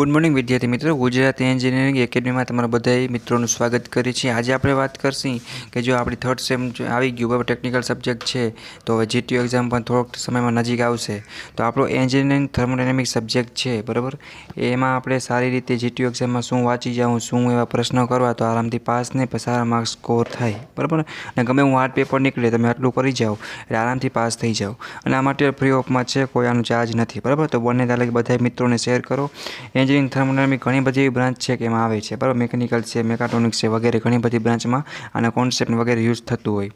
Good morning विद्यार्थी मित्रों, Gujarati engineering academy में तमारा बधाई मित्रों स्वागत करी छे। आज आपणे बात करशी कि जो आपणी थर्ड सेम आई गयुं बराबर टेक्निकल सब्जेक्ट है तो हवे जीटीयू एक्जाम पण थोड़ोक समय में नजीक आवशे। तो आपणो एंजीनियरिंग थर्मोडायनेमिक सब्जेक्ट है बराबर, एमां आपणे सारी रीते जीटीयू एक्जाम में शुं वांची जाऊँ, शुं एवा प्रश्न करवा तो आरामथी पास ने सारा मार्क्स स्कोर थाय बराबर ने। गमे एवुं हार्ड पेपर निकले तमे आटलुं करी जाओ એટલે आरामथी पास थई जाओ અને આ મટીરિયલ ફ્રી ઓફમાં છે, કોઈ આનું ચાર્જ નથી બરાબર। તો બંને તાલે બધા મિત્રોને શેર કરો। એન્જિનિયરિંગ થર્મોડાયનેમિક ઘણી બધી બ્રાન્ચ છે કે એમાં આવે છે બરાબર, મિકેનિકલ છે, મેકાટ્રોનિક્સ છે વગેરે ઘણી બધી બ્રાન્ચમાં આના કોન્સેપ્ટ વગેરે યુઝ થતું હોય।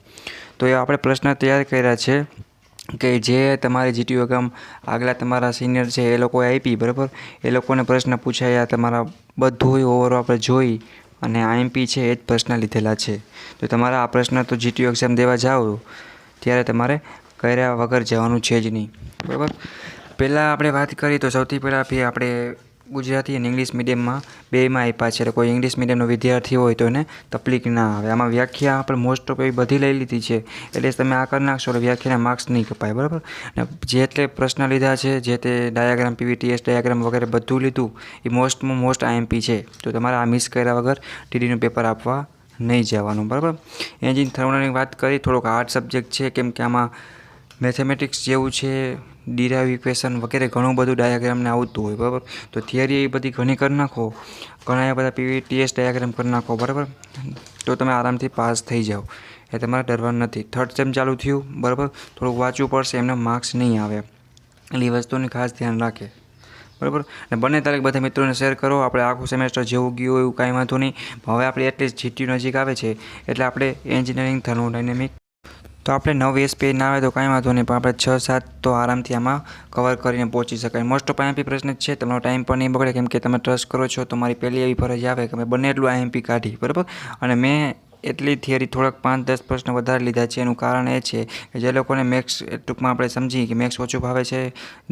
તો એ આપણે પ્રશ્ન તૈયાર કર્યા છે કે જે તમારે जीटीयू एग्जाम આગલા તમારા સિનિયર છે એ લોકોએ આપી બરાબર, એ લોકોને પ્રશ્ન પૂછાયા, તમારા બધું ઓવર આપણે જોઈ અને આઈએમપી છે એ જ પ્રશ્ન લીધેલા છે। તો તમારા આ પ્રશ્ન તો जीटीयू એક્ઝામ દેવા જાઓ ત્યારે તમારે કર્યા વગર જવાનું છે જ નહીં બરાબર। પહેલાં આપણે વાત કરીએ તો સૌથી પહેલાં આપણે ગુજરાતી અને ઇંગ્લિશ મીડિયમમાં બેમાં આપ્યા છે। કોઈ ઇંગ્લિશ મીડિયમનો વિદ્યાર્થી હોય તો એને તકલીફ ના આવે। આમાં વ્યાખ્યા આપણે મોસ્ટ ઓફ એવી બધી લઈ લીધી છે એટલે તમે આ કરી નાખશો એટલે વ્યાખ્યાના માર્ક્સ નહીં કપાય બરાબર। ને જે તે પ્રશ્ન લીધા છે, જે તે ડાયાગ્રામ પીવીટીએસ ડાયાગ્રામ વગેરે બધું લીધું એ મોસ્ટમાં મોસ્ટ આઈએમપી છે। તો તમારે આ મિસ કર્યા વગર ટીડીનું પેપર આપવા नहीं जवानुं बराबर। एंजिनियरिंग थर्मोडायनेमिक बात करी थोड़ोक हार्ड सब्जेक्ट है केम के आमा मैथमेटिक्स जेवुं छे, डिराइव इक्वेशन वगैरह घणुं बधुं डायाग्राम ने आवतुं होय बराबर। तो थियरी ए बधी घणी कर नाखो, घणा बधा पीवीटीएस डायाग्राम कर नाखो बराबर, तो तमे आरामथी पास थई जाओ ए तमारे डरवानुं नथी। थर्ड सेम चालू थयुं बराबर, थोड़ुंक वांचવું પડશે, एमने मार्क्स नहीं आवे એટલે वस्तुनी खास ध्यान राखे बराबर। ने बने तारीख બધા મિત્રોને શેર કરો। આપણે આખું સેમેસ્ટર જેવું ગયું એવું કાંઈ વાંધો નહીં, હવે આપણે એટલીસ્ટ જીટીયુ નજીક આવે છે એટલે આપણે એન્જિનિયરિંગ થર્મોડાયનેમિક તો આપણે 9 એસપી ના આવે તો કાંઈ વાંધો નહીં, પણ આપણે 6-7 તો આરામથી આમાં કવર કરીને પહોંચી શકાય। મોસ્ટ ઓફ આઈએમપી પ્રશ્ન જ છે, તમારો ટાઈમ પણ નહીં બગડે કેમ કે તમે ટ્રસ્ટ કરો છો તો મારી પહેલી એવી ફરજ આવે કે મેં બને એટલું આઈએમપી કાઢી બરાબર। અને મેં એટલી થિયરી થોડાક 5-10 પ્રશ્ન વધારે લીધા છે। એનું કારણ એ છે કે જે લોકોને મેથ્સ ટૂંકમાં આપણે સમજી કે મેથ્સ ઓછું ભાવે છે,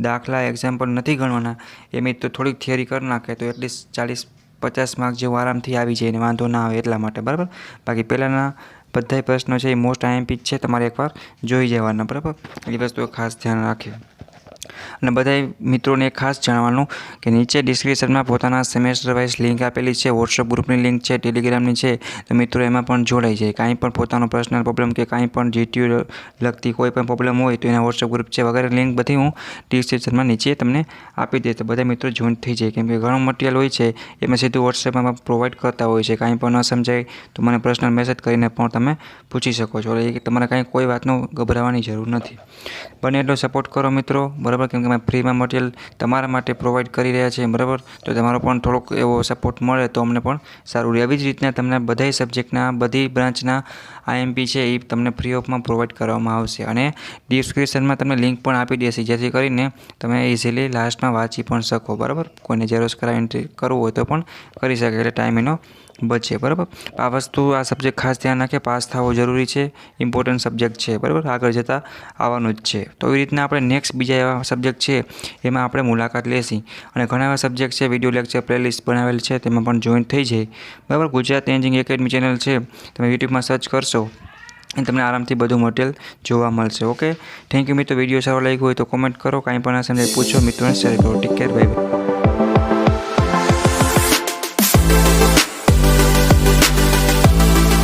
દાખલા એક્ઝામ્પલ નથી ગણવાના, એ તો થોડીક થિયરી કરી નાખે તો એટલીસ્ટ 40-50 માર્ક જેવું આરામથી આવી જાય ને વાંધો ના આવે એટલા માટે બરાબર। બાકી પહેલાંના બધા પ્રશ્નો છે એ મોસ્ટ આઈએમપી છે, તમારે એકવાર જોઈ જવાના બરાબર, એ વસ્તુ ખાસ ધ્યાન રાખે। અને બધા મિત્રોને ખાસ જણાવવાનું કે નીચે ડિસ્ક્રિપ્શનમાં પોતાના સેમેસ્ટર વાઇઝ લિંક આપેલી છે, વોટ્સઅપ ગ્રુપની લિંક છે, ટેલિગ્રામની છે, તો મિત્રો એમાં પણ જોડાઈ જાય। કાંઈ પણ પોતાનો પર્સનલ પ્રોબ્લેમ કે કાંઈ પણ જીટીયુ લગતી કોઈ પણ પ્રોબ્લેમ હોય તો એના વોટ્સઅપ ગ્રુપ છે વગેરે લિંક બધી હું ડિસ્ક્રિપ્શનમાં નીચે તમને આપી દે તો બધા મિત્રો જોઈન્ટ થઈ જાય, કેમ કે ઘણું મટીરિયલ હોય છે એમાં સીધું વોટ્સએપમાં પ્રોવાઈડ કરતા હોય છે। કાંઈ પણ ન સમજાય તો મને પર્સનલ મેસેજ કરીને પણ તમે પૂછી શકો છો, એટલે તમારે કાંઈ કોઈ વાતનું ગભરાવાની જરૂર નથી। બને એટલો સપોર્ટ કરો મિત્રો બરાબર, કેમ કે અમે ફ્રીમાં મટીરિયલ તમારા માટે પ્રોવાઈડ કરી રહ્યા છીએ બરાબર। તો તમારો પણ થોડોક એવો સપોર્ટ મળે તો અમને પણ સારું રહે। એવી જ રીતના તમને બધાય સબ્જેક્ટના બધી બ્રાન્ચના આઈએમપી છે એ તમને ફ્રી ઓફમાં પ્રોવાઈડ કરવામાં આવશે અને ડિસ્ક્રિપ્શનમાં તમને લિંક પણ આપી દેશે, જેથી કરીને તમે ઇઝીલી લાસ્ટમાં વાંચી પણ શકો બરાબર। કોઈને ઝેરોક્ષ કરાવી એન્ટ્રી કરવું હોય તો પણ કરી શકે એટલે ટાઈમ એનો બચે બરાબર। આ વસ્તુ આ સબ્જેક્ટ ખાસ ધ્યાન રાખે, પાસ થવો જરૂરી છે, ઇમ્પોર્ટન્ટ સબ્જેક્ટ છે બરાબર, આગળ જતાં આવવાનું જ છે। તો એવી રીતના આપણે નેક્સ્ટ બીજા એવા સબ્જેક્ટ છે એમાં આપણે મુલાકાત લેશી અને ઘણા એવા સબ્જેક્ટ છે, વિડીયો લેક્ચર પ્લેલિસ્ટ બનાવેલ છે તેમાં પણ જોઈન્ટ થઈ જાય બરાબર। ગુજરાત એન્જિનિયરિંગ એકેડમી ચેનલ છે, તમે યુટ્યુબમાં સર્ચ કરશો અને તમને આરામથી બધું મટીરિયલ જોવા મળશે। ઓકે, થેન્ક યુ મિત્રો। વિડીયો સારો લાગ્યો હોય તો કોમેન્ટ કરો, કાંઈ પણ આ સમજાય પૂછો, મિત્રોને શેર કરો। Take care, bye bye.